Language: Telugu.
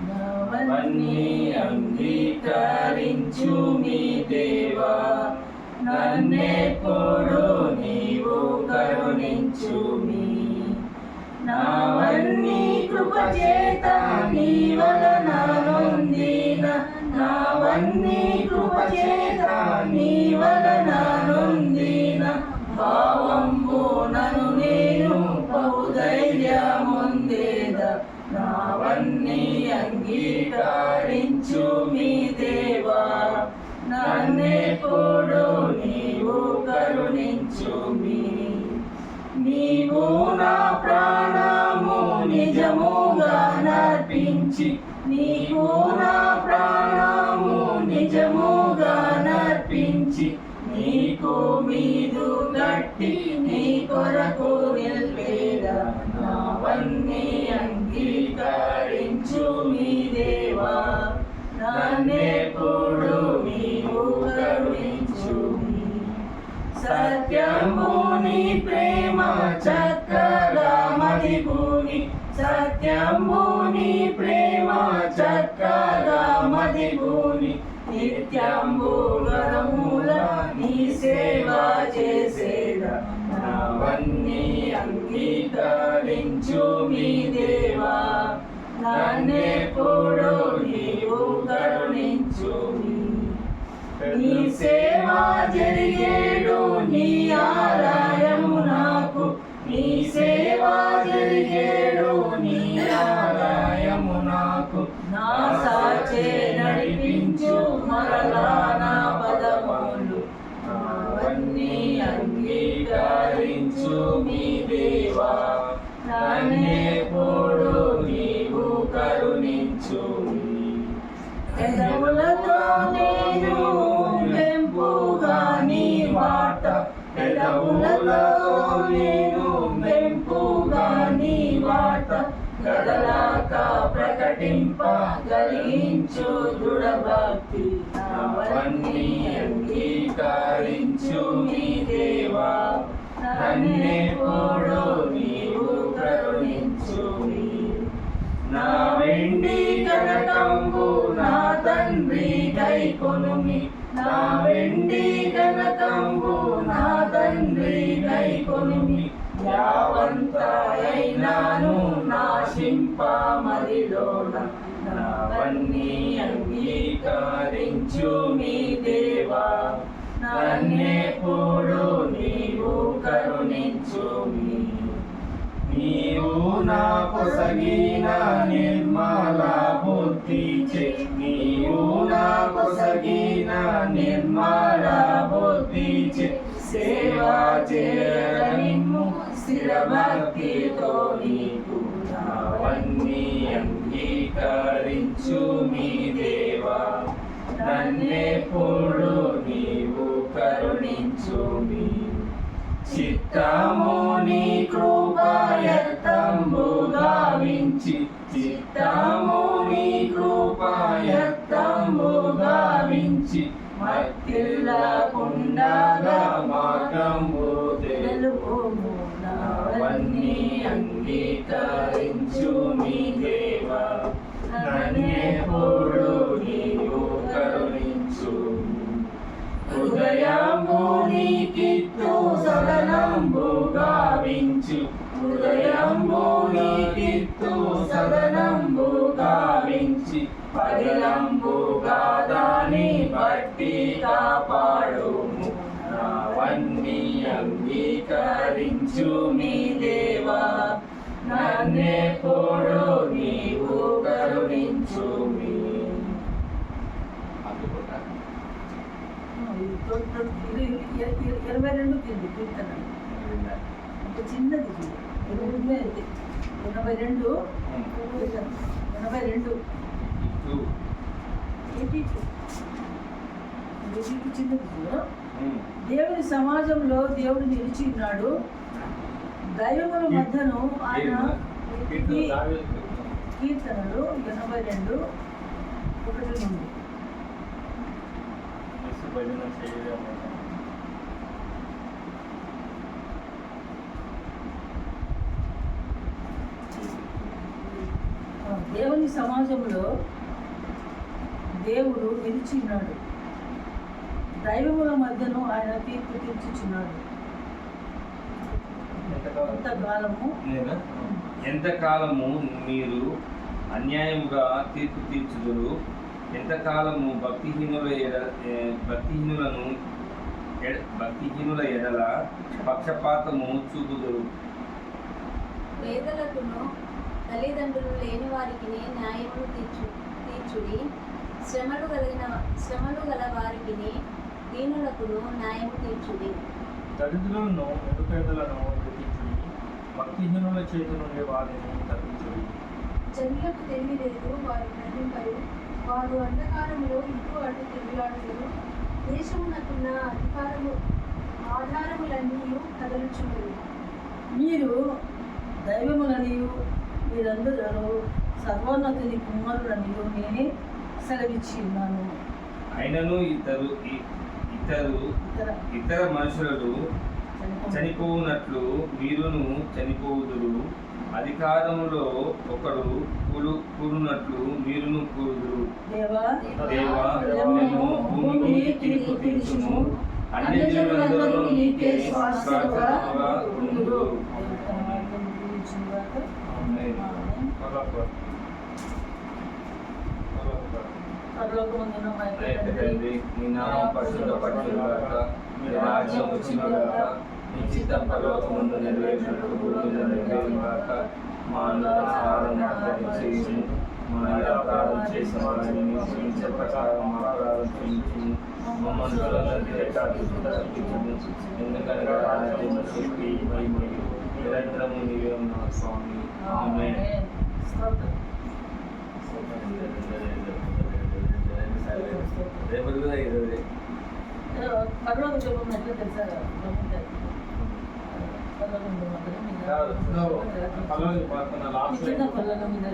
నావన్నీ అంగీకరించు మీ దేవా, నన్నెప్పుడు నీవు కరుణించు మీ. నావన్నీ కృపచేత నీ వలన నొందిన, నావన్నీ కృపచేత నీ వలన నొందిన భావంబు నను నేను బహుధైర్యముందేద. నావన్నీ అంగీకరించు మీ దేవా, నన్నెప్పుడు నీవు కరుణించు మీ. నీవు నా ప్రాణము నిజముగా నర్పించి, నీవు నా ప్రాణము నిజముగా నర్పించి, నీకు మీదు గట్టి నీ కొరకు నిల్పేదా. నావన్నీ అంగీకరించు మీ దేవా, నన్నెప్పుడు నీవు కరుణించు మీ. సత్యము నీ ప్రేమ చక్కగా మదిగూని, సత్యము నీ ప్రేమ చక్కగా మదిగూని, నిత్యంబు గరముల నీ సేవ చేసేదా. నావన్నీ అంగీకరించు మీ దేవా, నన్నెప్పుడు నీవు కరుణించు మీ. నీ సేవ జరిగేడు నీ ఆలయము నాకు, నీ సేవ జరిగేడు నీ ఆలయము నాకు. నా సాచే నడిపించు మరలా నా పదములు, నావన్నీ అంగీకరించు మీ దేవా, నన్నెప్పుడు నీవు కరుణించు మీ. పెదవులతో నేను వెంపుగా నీ మాట, పెదవులతో నేను వెంపుగా నీ మాట, గదలాక ప్రకటింప గలించు దృఢభక్తి. నావన్నీ అంగీకరించు మీ దేవా, నన్నెప్పుడు నీవు కరుణించు మీ. నా వెండి కనకంబు నా తండ్రి గైకొనుమి, నా వెండి కనకంబు నా తండ్రి గైకొనుమి. యావంతైనాను నాశింప మదిలోన, నావన్నీ అంగీకరించు మీ దేవా, నన్నెప్పుడు నీవు కరుణించు మీ. నీవు నా కొసగిన నిర్మల బుద్ధిచే, నీవు నా కొసగిన నిర్మల బుద్ధిచే, సేవ చేయ నిన్ను స్థిర భక్తితో నీకు. నావన్నీ అంగీకరించు మీ దేవా, నన్నెప్పుడు నీవు కరుణించు మీ. చిత్తము నీ కృపయత్తంబు గావించి, చిత్తము నీ కృపయత్తంబు గావించి, మత్తిల్లకుండగా మార్గంబు తెలుపుము. నావన్నీ అంగీకరించు మీ దేవా, నన్నెప్పుడు నీవు కరుణించు. హృదయంబు నీకిత్తు సదనంబు గావించు, హృదయంబు నీకిత్తు సదనంబు గావించి, పదిలంబుగా దాని బట్టి కాపాడుము. నావన్నీ అంగీకరించు మీ దేవా, నన్నెప్పుడు నీవు కరుణించు మీ. 22 కీర్తన ఒక చిన్నది 82 చిన్నది. దేవుని సమాజంలో దేవుడు నిలిచి ఉన్నాడు, దైవముల మధ్యను ఆయన. కీర్తనలు 82:1 నుండి. దేవుని సమాజంలో దేవుడు నిలిచిన్నాడు, దైవముల మధ్యను ఆయన తీర్పు తీర్చుచున్నాడు. ఎంతకాలము ఎంతకాలము మీరు అన్యాయముగా తీర్పు తీర్చుదురు, ఎంతకాలము భక్తిహీనుల ఎడల పక్షపాతము చూపుదురు. పేదలకును తల్లిదండ్రులు లేని వారికి న్యాయమును తీర్చుడి, శ్రమలు గల వారికి దీనులకును న్యాయము తీర్చుడి. దరిద్రులను నిరుపేదలను విడిపించుడి, భక్తిహీనుల చేతి నుండి వారిని తప్పించుడి. జనులకు తెలియలేదు, వారు గ్రహింపరు, వారు అంధకారంలో ఇటు అటు తిరుగులాడుతారు. దేశమునకున్న ఆధారములన్నీ కదలుచున్నవి. మీరు దైవములనియు మీరందరూ సర్వోన్నతుని కుమారులనియు నేనే సెలవిచ్చి ఉన్నాను. అయినను ఇతర మనుషులను చనిపోవునట్లు మీరును చనిపోవుదురు, అధికారములో ఒకడు కూడునట్లు మీరును కూడుదురు. దేవా మేము భూమికి తీర్పు తీర్చుము, అన్యజనులందరూ నీకే శాశ్వతముగా ఉందురు. పరలోకమందున్న మా యొక్క తండ్రి, తండ్రి, నీ నామం పరిశుద్ధపరచుగాక, నీ రాజ్యం వచ్చుగాక, నీ చిత్తం పరలోకమందు నెరవేర్చినట్లు భూమిలో నెరవేరుగాక. మా అన్నదాహారం మాకు దయచేయుము, మా అపరాధం చేసిన వారిని క్షమించే ప్రకారం మా అపరాధం క్షమించుము, మమ్మల్ని తప్పించుము, ఎందుకనగా రాజ్యము, శక్తి, మహిమయు నిరంతరము నీవే ఉన్నావు స్వామి. ఆమేన్. రేపటి కూడా ఈరోజే పరలోక జపం ఎట్లా తెలుసా? పల్లవి ప్రార్థన లాస్ట్ చిన్న పల్లెల మీద